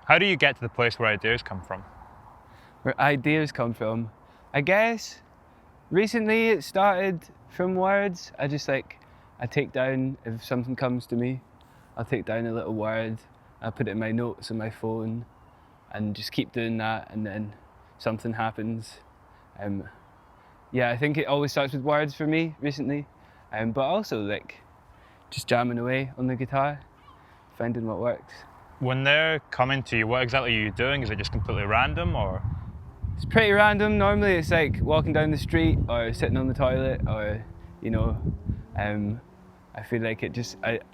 How do you get to the place where ideas come from? Where ideas come from? I guess recently it started from words. I take down, if something comes to me, I'll take down a little word, I'll put it in my notes on my phone and just keep doing that, and then something happens. Yeah, I think it always starts with words for me recently, but also like just jamming away on the guitar, finding what works. When they're coming to you, what exactly are you doing? Is it just completely random, or? It's pretty random. Normally it's like walking down the street or sitting on the toilet, or I feel like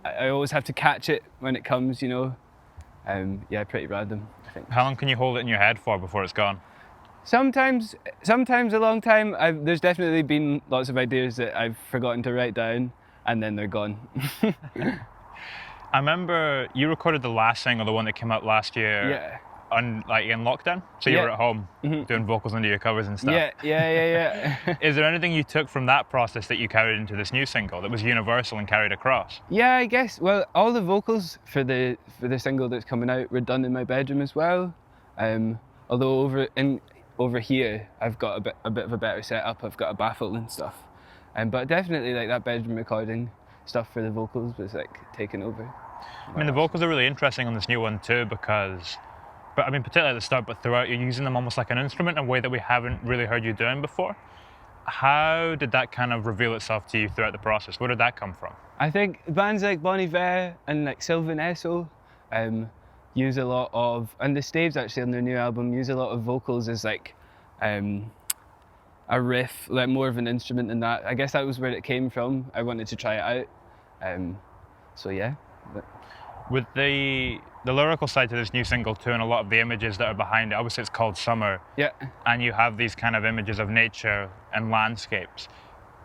I always have to catch it when it comes, yeah, pretty random, I think. How long can you hold it in your head for before it's gone? Sometimes a long time. There's definitely been lots of ideas that I've forgotten to write down and then they're gone. I remember you recorded the last single, the one that came out last year. Yeah. In lockdown, so you Yeah. were at home doing vocals under your covers and stuff. Yeah. Is there anything you took from that process that you carried into this new single that was universal and carried across? Yeah, I guess. Well, all the vocals for the single that's coming out were done in my bedroom as well. Although over here, I've got a bit of a better setup. I've got a baffle and stuff. But definitely like that bedroom recording stuff for the vocals was like taken over. I mean, the vocals are really interesting on this new one too, particularly at the start, but throughout, you're using them almost like an instrument in a way that we haven't really heard you doing before. How did that kind of reveal itself to you throughout the process? Where did that come from? I think bands like Bon Iver and like Sylvan Esso use a lot of, and the Staves actually on their new album use a lot of vocals as like a riff, like more of an instrument than that. I guess that was where it came from. I wanted to try it out. So yeah. With the lyrical side to this new single too, and a lot of the images that are behind it, obviously it's called Summer. Yeah. And you have these kind of images of nature and landscapes.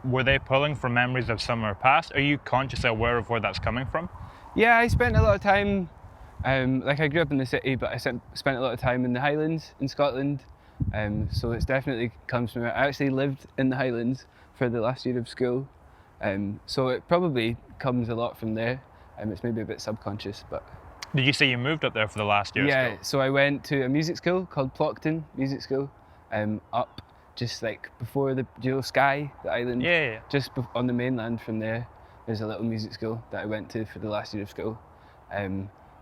Were they pulling from memories of summer past? Are you consciously aware of where that's coming from? Yeah, I spent a lot of time, I grew up in the city, but I spent a lot of time in the Highlands in Scotland. So it's definitely comes from it. I actually lived in the Highlands for the last year of school. So it probably comes a lot from there. It's maybe a bit subconscious, but... Did you say you moved up there for the last year of school? Yeah, so I went to a music school called Plockton Music School, up just like before the Skye, the island. Yeah. Just on the mainland from there, there's a little music school that I went to for the last year of school.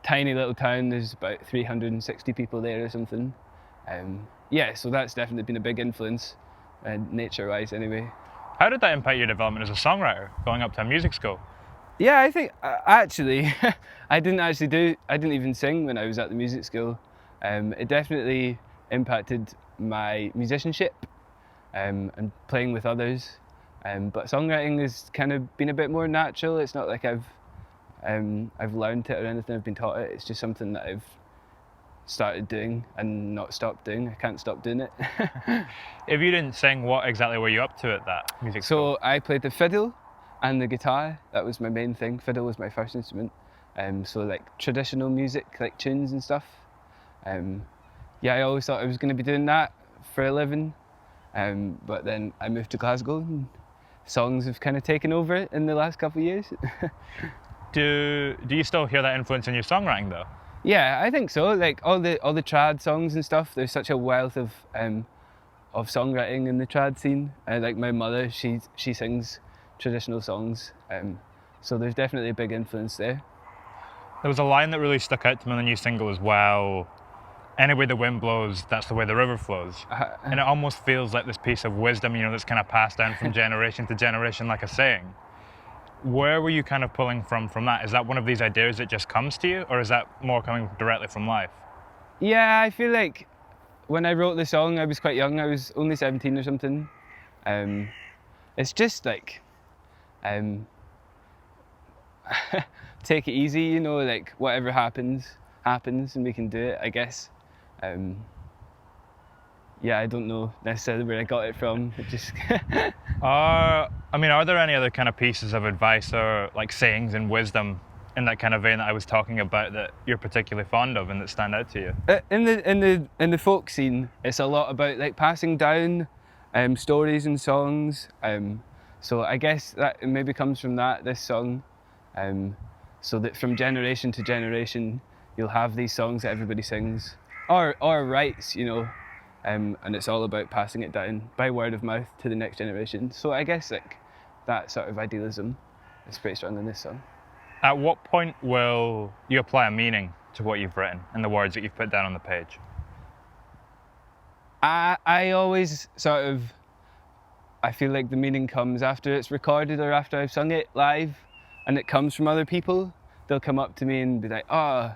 Tiny little town, there's about 360 people there or something. Yeah, so that's definitely been a big influence, nature-wise anyway. How did that impact your development as a songwriter, going up to a music school? Yeah, I think actually, I didn't even sing when I was at the music school. It definitely impacted my musicianship and playing with others. But songwriting has kind of been a bit more natural. It's not like I've learned it or anything, I've been taught it. It's just something that I've started doing and not stopped doing. I can't stop doing it. If you didn't sing, what exactly were you up to at that music school? So I played the fiddle and the guitar. That was my main thing. Fiddle was my first instrument. So like traditional music, like tunes and stuff. Yeah, I always thought I was going to be doing that for a living. But then I moved to Glasgow and songs have kind of taken over in the last couple of years. Do you still hear that influence in your songwriting though? Yeah, I think so. Like all the trad songs and stuff, there's such a wealth of songwriting in the trad scene. Like my mother, she sings traditional songs, so there's definitely a big influence there. There was a line that really stuck out to me on the new single as well. Any way the wind blows, that's the way the river flows. And it almost feels like this piece of wisdom, that's kind of passed down from generation to generation, like a saying. Where were you kind of pulling from that? Is that one of these ideas that just comes to you, or is that more coming directly from life? Yeah, I feel like when I wrote the song, I was quite young. I was only 17 or something. It's just like, take it easy, like whatever happens, and we can do it, I guess. Yeah, I don't know necessarily where I got it from. It just... Are there any other kind of pieces of advice or like sayings and wisdom in that kind of vein that I was talking about that you're particularly fond of and that stand out to you? In the folk scene, it's a lot about like passing down stories and songs. So I guess that maybe comes from this song. So that from generation to generation, you'll have these songs that everybody sings or writes, you know, and it's all about passing it down by word of mouth to the next generation. So I guess like that sort of idealism is pretty strong in this song. At what point will you apply a meaning to what you've written and the words that you've put down on the page? I always sort of, I feel like the meaning comes after it's recorded or after I've sung it live, and it comes from other people. They'll come up to me and be like, oh,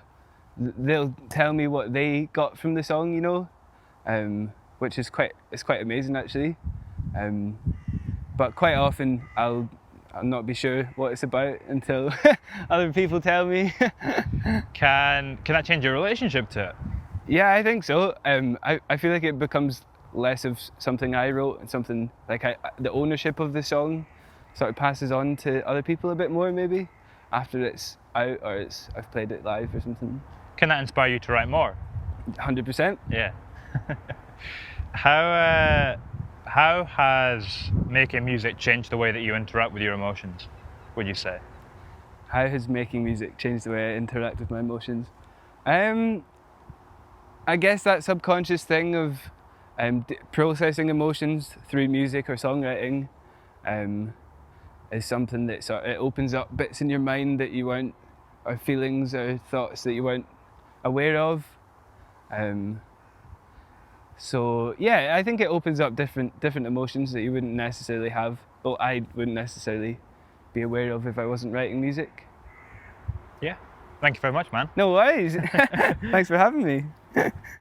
they'll tell me what they got from the song, you know, which is quite amazing actually. But quite often I'll not be sure what it's about until other people tell me. Can that change your relationship to it? Yeah, I think so. I feel like it becomes less of something I wrote and something like the ownership of the song sort of passes on to other people a bit more maybe after it's out or I've played it live or something. Can that inspire you to write more? 100%. Yeah. How has making music changed the way that you interact with your emotions, would you say? How has making music changed the way I interact with my emotions? I guess that subconscious thing of processing emotions through music or songwriting is something that it opens up bits in your mind that you weren't, or feelings or thoughts that you weren't aware of. So yeah, I think it opens up different emotions that you wouldn't necessarily have, or I wouldn't necessarily be aware of if I wasn't writing music. Yeah. Thank you very much, man. No worries. Thanks for having me.